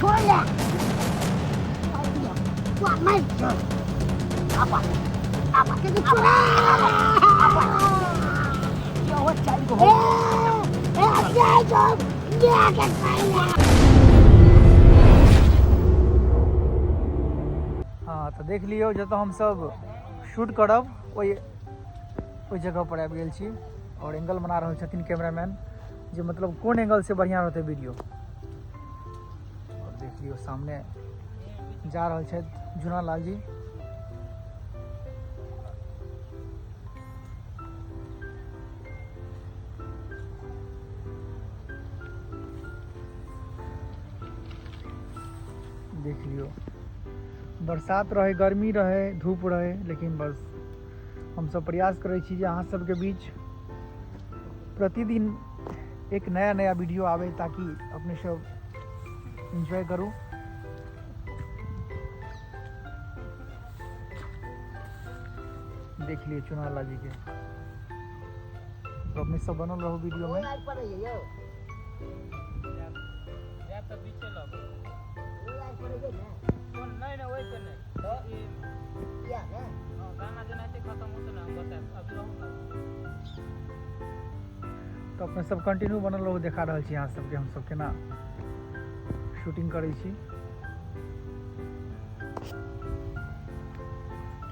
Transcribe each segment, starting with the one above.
छोड़ ले What my God? Apa? Apa? Kita curang! Apa? Jawab cari kau. Jom! Dia akan saya. हाँ तो देख लियो जब हम सब शूट करब ओई जगह पर आबि गेल छी और एंगल बना रहल छथिन कैमरामैन जे मतलब कोन एंगल से बढ़िया रहते वीडियो। और देख लियो सामने जा रहल छथि जुना लाल जी। देख लियो बरसात रहे गर्मी रहे धूप रहे लेकिन बस हम सब प्रयास करै छी जे अहाँ सबके बीच प्रतिदिन एक नया नया वीडियो आवे ताकि अपने सब एंजॉय करू। देख लिए चुनाला जी के तो अपने सब बनल रहो वीडियो में। तो अपने सब कंटिन्यू बनल रहो देखा रहल छी अहाँ सबके हम सब केना शूटिंग करै छी।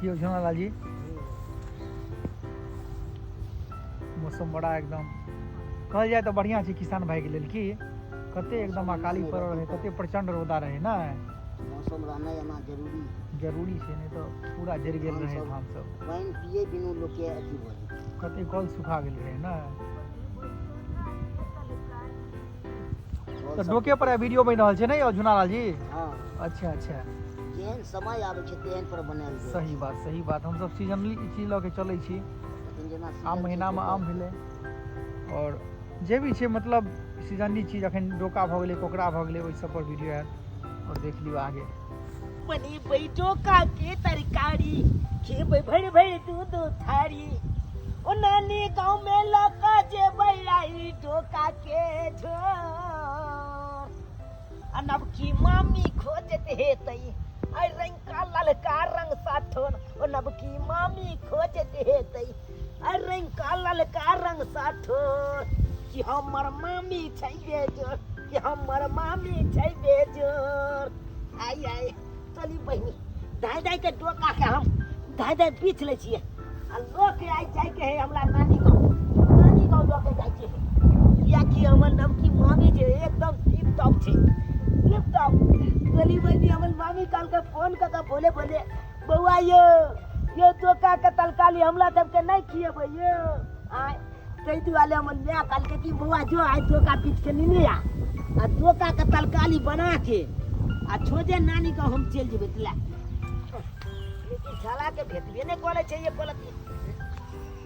की हो जुनालाल जी मौसम बड़ा एकदम कहल जाए तो बढ़िया छै किसान भाई के लेल की कते एकदम अकाली पड़ल रहे कते प्रचंड रौदा रहे ना मौसम रहना एना जरूरी छै नहीं तो पूरा जर गेल रहे हम सब पानी पिए बिनु लोग के अथी भ कते कल सुखा गेल रहे ना। तो डोके पर वीडियो बन रहल छै नै जुनालाल जी। हां अच्छा अच्छा जेहन समय आबै छै तेहन पर बनाएल छै। सही बात हम सब सीजनली चीज ल के चलै छी आम महीना में आम भेलै और जे भी छै मतलब सीजनली चीज अखन डोका भ गेलै कोकड़ा भ गेलै ओइ सब पर वीडियो आएत और देख लियो आगे। बनी बई डोका के तरकारी खेबै भर भर दूध थारी ओ नानी गांव में लका जे बैलाई डोका के झोर अनब की मामी खोजत हेतई आई रंग ललका रंग साठोन ओ नब की मामी खोजत हेतई आई रंग ललका रंग साठोन कि हमर मामी छै बेजोर कि हमर मामी छै बेजोर आई आई चली बहिनी दाई दाई के डोका के हम दाई दाई पीछ ले छिए आ लोग आई जाय के है हमरा नानी गांव लोग के जाय छै या कि हमर नाम की मामी जे एकदम टिप टॉप छै टिप टॉप चली बहिनी हमर मामी काल के फोन क के बोले बउआ यो डोका के तलकाली हमरा सब के नहीं खिएबै यो आय कहि दुआले हमर मां काल के की बउआ जो आय डोका पीछ के नीने आ डोका के तलकाली बना के आ छोजे नानी का हम चल जेबै तला लेकिन झाला के भेटबे ने करे छै ये पलती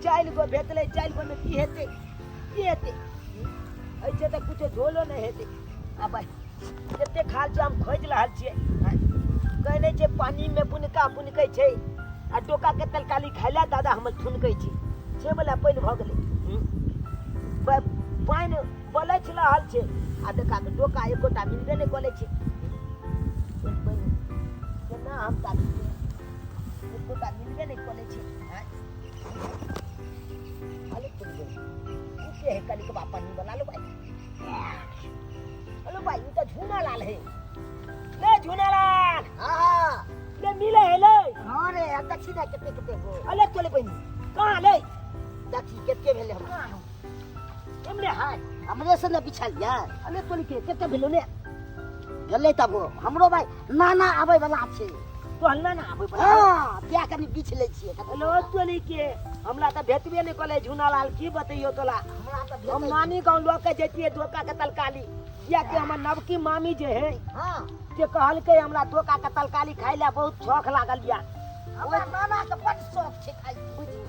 चाइल गो भेटले चाइल गो में की हेते ऐसे त कुछ झोलो नहीं हेते आ भाई जते खाल छै हम खोज रहल छियै कहले छै पानी में पुनकै छै आ डोका के तलकाली खाइला दादा हम ठुनकै छी छे वाला पानी भ गेलै पानी बोलै छ रहल छै आ देखा के डोका एकोटा मिलबे नहीं करे छै केना हम ताकि एकोटा मिलबे नहीं करे छै आले तुम के है कली के पानी बना लो भाई हेलो भाई ये तो झूना लाल है ले झूना लाल हां ले मिले है ले हां रे दक्षिण केते हो अले तोले बहिनी कहां ले दक्षिण केते भेले हम एमले हाय हमरे से न बिछल यार अले तोले केते भेलो ने गले तब हमरो भाई नाना आबै वाला छै तो हल्ला ना आबै वाला हां क्या कनी बिछ ले छिए हेलो तोले के हमरा त भेटबे नहीं कले झूना लाल की बतइयो तोला हम नानी गांव लोग के जतिए डोका के तलकाली या कि हमर नवकी मामी जे है हां जे कहल के हमरा डोका के तलकाली खाइला बहुत शौक लागल या हमर नाना के बड़ शौक छै खाइ बुझी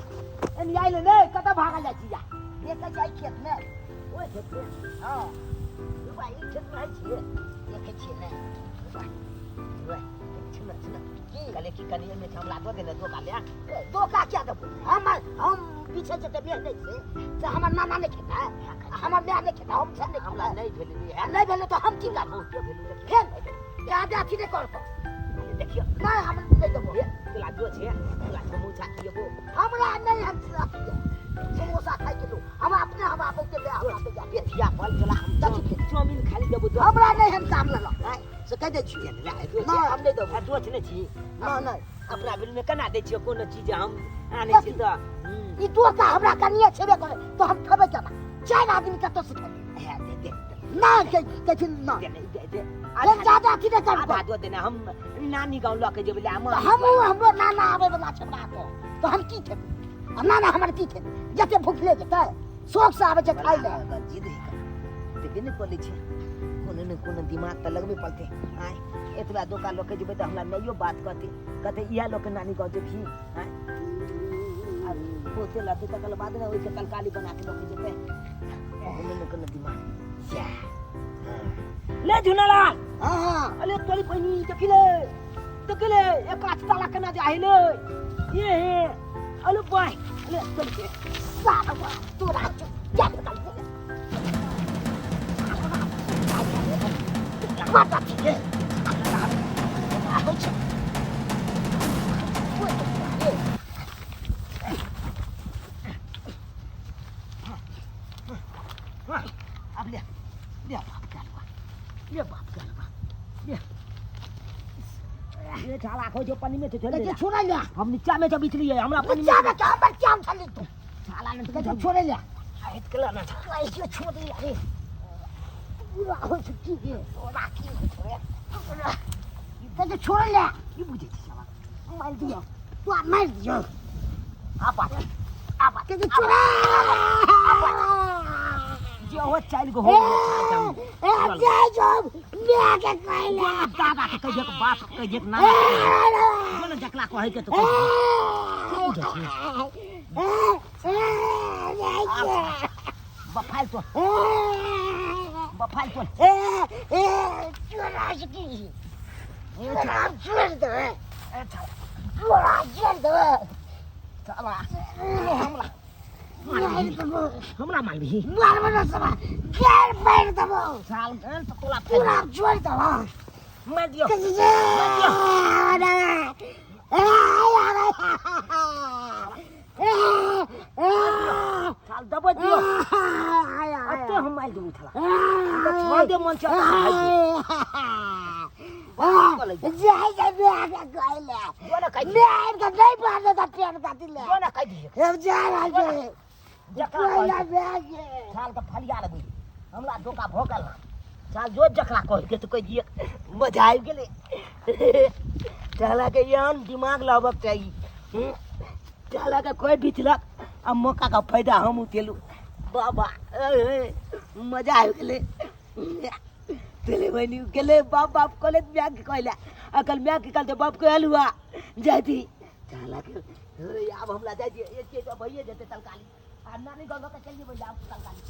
एनी आइले ने कत भागल जाइ छिया देख जाइ खेत में ओए खेत में हां भाई खेत में छिए देखे छिए ने भाई छिना की कले की कलिए में हमरा दो देले डोका ले डोका क्या देबो हम पीछे से बेच दे से हमर नाना ने खेता हमर मां ने खेता हम सब ने हमरा नहीं भेले तो हम की करबो फेन ज्यादा अथी नहीं कर देखियो नहीं हम नहीं देबो तोला जो छे तोला समोसा खिएबो हमरा नहीं हम समोसा खाई के लो हम अपने हम आपे के ले हम आपे जा पेथिया फल तोला हम चाउमीन खाली देबो तो हमरा नहीं हम काम ललो से कह दे छी नहीं हम नहीं देबो दोछ नहीं छी नहीं अपना बिल में कना दे छियो कोनो चीज हम आने छी तो ई तो का हमरा कनिया छेबे करे तो हम खबे केना चार आदमी का तो सिखा दे ना के ना दे अरे ज्यादा अथी नहीं कर आधा दो देना हम नानी गांव लके जेबे हम हमरो नाना आवे वाला छबड़ा तो हम की थे नाना हमर की थे जते भूखले जेते शौक से आवे छै खाइ ले जिद है देबे नहीं पड़े छै कोनो दिमाग त लगबे पड़ते आय एतबा दुकान लोग के जेबे त हमरा नहियो बात कहते इया लोग के नानी गांव जेबी आय अब पोते लाते तकल बाद ना होय छै कलकाली बना के लोग जेबे कोनो दिमाग ले झुनालाल हां अले तोली पहिनी देखिले एक काच ताला कना जाहिले ये है अले भाई अले तोली साला तोरा क्या कर माता थी अब ले बाप का ये झाला खो जो पानी में तो चले लेकिन छोड़ ले हम नीचा में जब इतली है हमरा पानी में नीचा में क्या बच्चा चली तू झाला ने तो छोड़ ले हाइट कला ना ऐसे छोड़ दे अरे पूरा हो चुकी है तोरा की छोड़ तो छोड़ ले ये बुझे छी साला मार दियो तू मार दियो आपा तो छोड़ जो हो चाइल को हो ए जय जो मैं के कहले दादा के कहिए के बाप के कहिए के ना जो न जकला कहै के तो बफाल तो चोरा सकी चोरा दे चोरा दे साला हमला मार दी मार बना सब गेर पैर दबो साल गल तो तोला पूरा छोड़ दबो मार दियो साल दबो दियो अते हम मार दूँ थला छोड़ दे मन चाह जय जय बेटा कहले बोला कह मैं इनका नहीं पाने का ट्रेन का दिल है बोला कह दिए अब जा रहा है जकला कहला कह बेगे साल का फलिया लगई हमरा धोखा भोकल साल जो जकला कह के तो कह दिए मजा आ गेले चला के यान दिमाग लावक चाहिए चला के कोई बिचलक अब मौका का फायदा हम उठेलू बाबा मजा आ गेले तेले बनी गेले बाप कोले म्या के कहला अकल म्या के कहते बाप को हलुआ जाती चला के अब हमरा जाई एक चीज भइए जते तलकाली आ नानी गंगा के चलिए बजा तलकाली